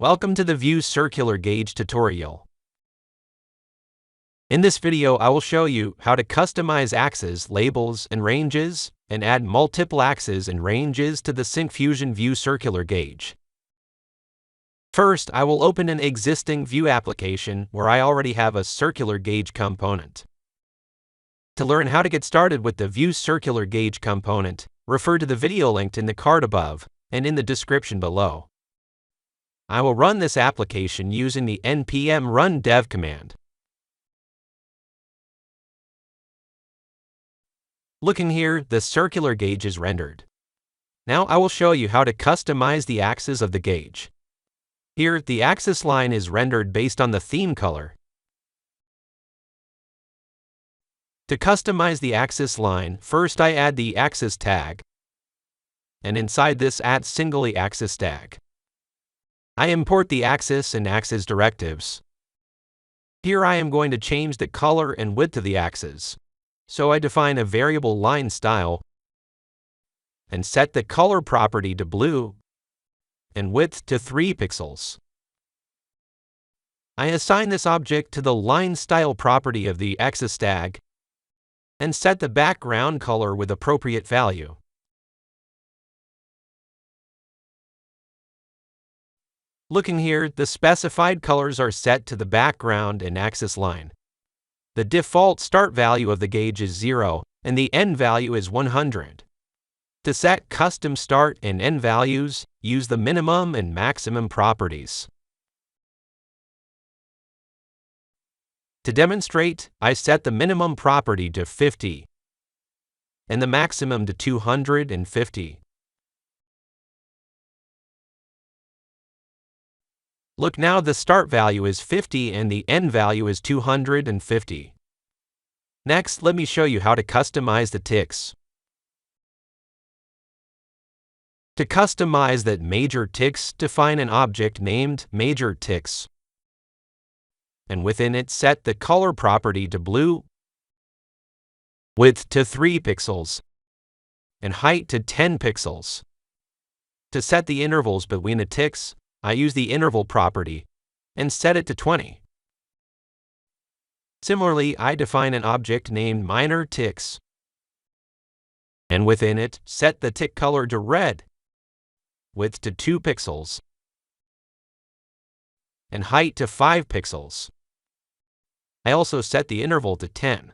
Welcome to the Vue Circular Gauge tutorial. In this video, I will show you how to customize axes, labels, and ranges, and add multiple axes and ranges to the Syncfusion Vue Circular Gauge. First, I will open an existing Vue application where I already have a circular gauge component. To learn how to get started with the Vue Circular Gauge component, refer to the video linked in the card above and in the description below. I will run this application using the npm run dev command. Looking here, the circular gauge is rendered. Now I will show you how to customize the axis of the gauge. Here, the axis line is rendered based on the theme color. To customize the axis line, first I add the axis tag, and inside this add singly axis tag. I import the axis and axis directives. Here I am going to change the color and width of the axis. So I define a variable line style and set the color property to blue and width to 3 pixels. I assign this object to the line style property of the axis tag and set the background color with appropriate value. Looking here, the specified colors are set to the background and axis line. The default start value of the gauge is 0, and the end value is 100. To set custom start and end values, use the minimum and maximum properties. To demonstrate, I set the minimum property to 50 and the maximum to 250. Look now, the start value is 50 and the end value is 250. Next, let me show you how to customize the ticks. To customize that major ticks, define an object named major ticks. And within it, set the color property to blue, width to 3 pixels, and height to 10 pixels. To set the intervals between the ticks, I use the interval property and set it to 20. Similarly, I define an object named minor ticks, and within it, set the tick color to red, width to 2 pixels, and height to 5 pixels. I also set the interval to 10.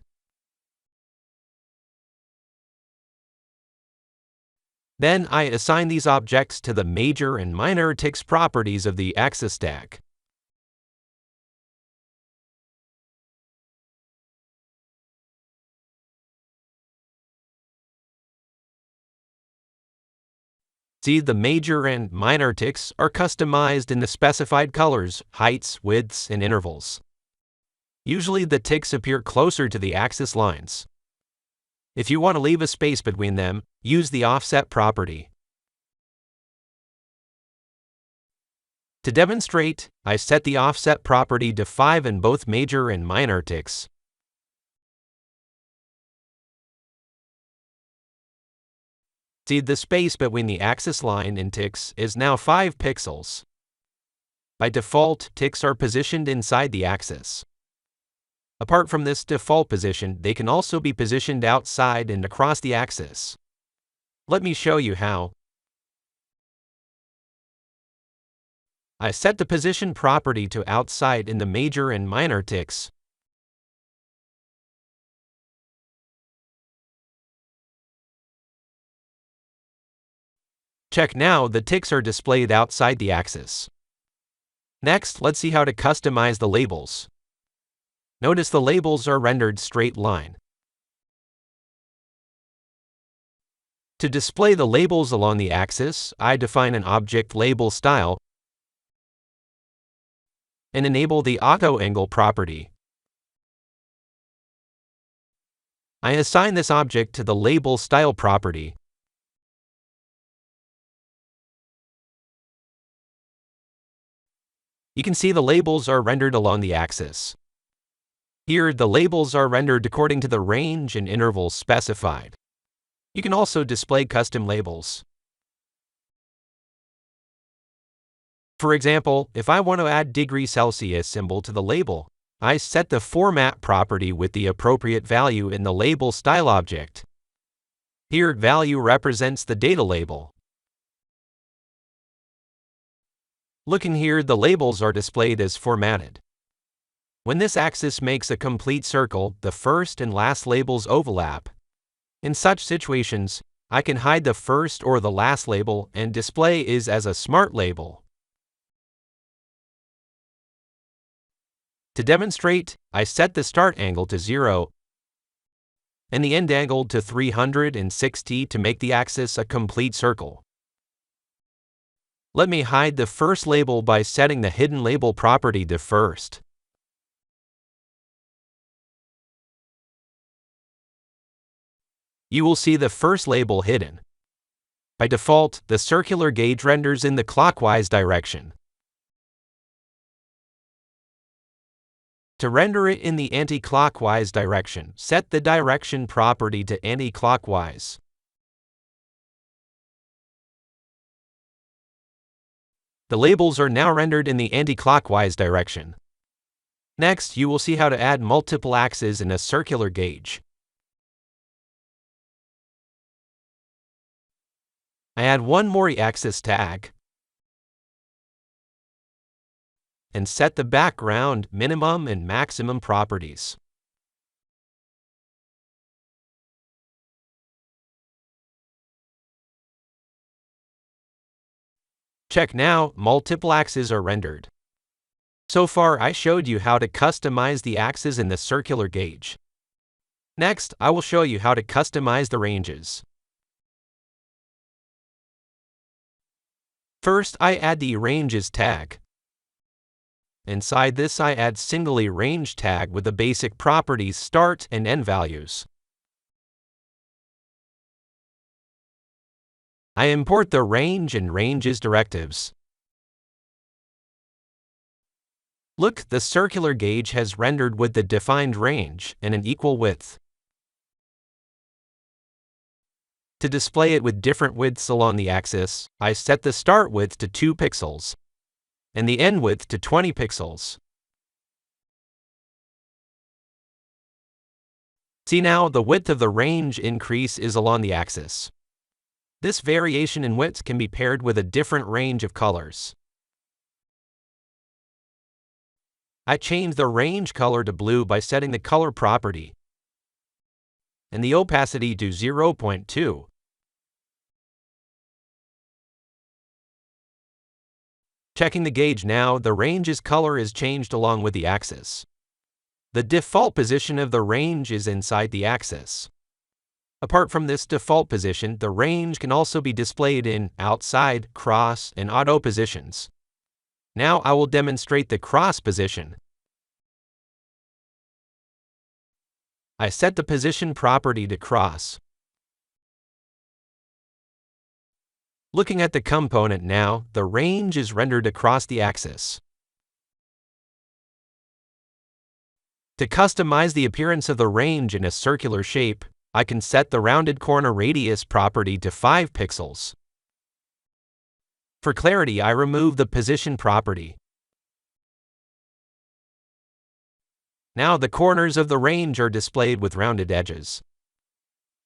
Then I assign these objects to the major and minor ticks properties of the axis tag. See, the major and minor ticks are customized in the specified colors, heights, widths, and intervals. Usually the ticks appear closer to the axis lines. If you want to leave a space between them, use the offset property. To demonstrate, I set the offset property to 5 in both major and minor ticks. See, the space between the axis line and ticks is now 5 pixels. By default, ticks are positioned inside the axis. Apart from this default position, they can also be positioned outside and across the axis. Let me show you how. I set the position property to outside in the major and minor ticks. Check now, the ticks are displayed outside the axis. Next, let's see how to customize the labels. Notice the labels are rendered straight line. To display the labels along the axis, I define an object label style and enable the auto angle property. I assign this object to the label style property. You can see the labels are rendered along the axis. Here, the labels are rendered according to the range and intervals specified. You can also display custom labels. For example, if I want to add degree Celsius symbol to the label, I set the format property with the appropriate value in the label style object. Here, value represents the data label. Looking here, the labels are displayed as formatted. When this axis makes a complete circle, the first and last labels overlap. In such situations, I can hide the first or the last label and display is as a smart label. To demonstrate, I set the start angle to 0 and the end angle to 360 to make the axis a complete circle. Let me hide the first label by setting the hidden label property to first. You will see the first label hidden. By default, the circular gauge renders in the clockwise direction. To render it in the anti-clockwise direction, set the direction property to anti-clockwise. The labels are now rendered in the anti-clockwise direction. Next, you will see how to add multiple axes in a circular gauge. I add one more axis tag and set the background minimum and maximum properties. Check now, multiple axes are rendered. So far, I showed you how to customize the axes in the circular gauge. Next, I will show you how to customize the ranges. First, I add the ranges tag. Inside this, I add singly range tag with the basic properties start and end values. I import the range and ranges directives. Look, the circular gauge has rendered with the defined range and an equal width. To display it with different widths along the axis, I set the start width to 2 pixels and the end width to 20 pixels. See now, the width of the range increase is along the axis. This variation in width can be paired with a different range of colors. I change the range color to blue by setting the color property and the opacity to 0.2. Checking the gauge now, the range's color is changed along with the axis. The default position of the range is inside the axis. Apart from this default position, the range can also be displayed in outside, cross, and auto positions. Now I will demonstrate the cross position. I set the position property to cross. Looking at the component now, the range is rendered across the axis. To customize the appearance of the range in a circular shape, I can set the rounded corner radius property to 5 pixels. For clarity, I remove the position property. Now the corners of the range are displayed with rounded edges.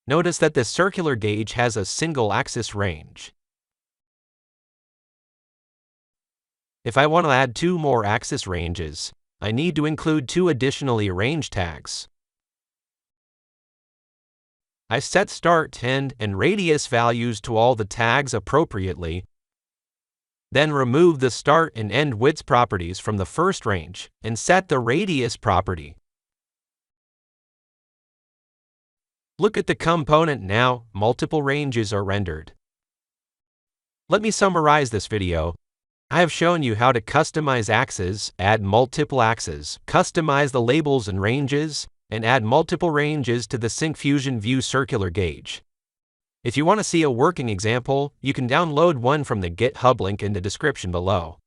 Notice that the circular gauge has a single axis range. If I want to add 2 more axis ranges, I need to include 2 additionally range tags. I set start, end, and radius values to all the tags appropriately, then remove the start and end width properties from the first range and set the radius property. Look at the component now, multiple ranges are rendered. Let me summarize this video. I have shown you how to customize axes, add multiple axes, customize the labels and ranges, and add multiple ranges to the Syncfusion Vue Circular Gauge. If you want to see a working example, you can download one from the GitHub link in the description below.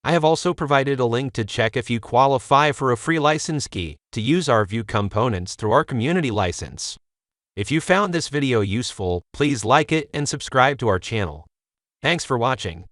I have also provided a link to check if you qualify for a free license key to use our Vue components through our community license. If you found this video useful, please like it and subscribe to our channel. Thanks for watching.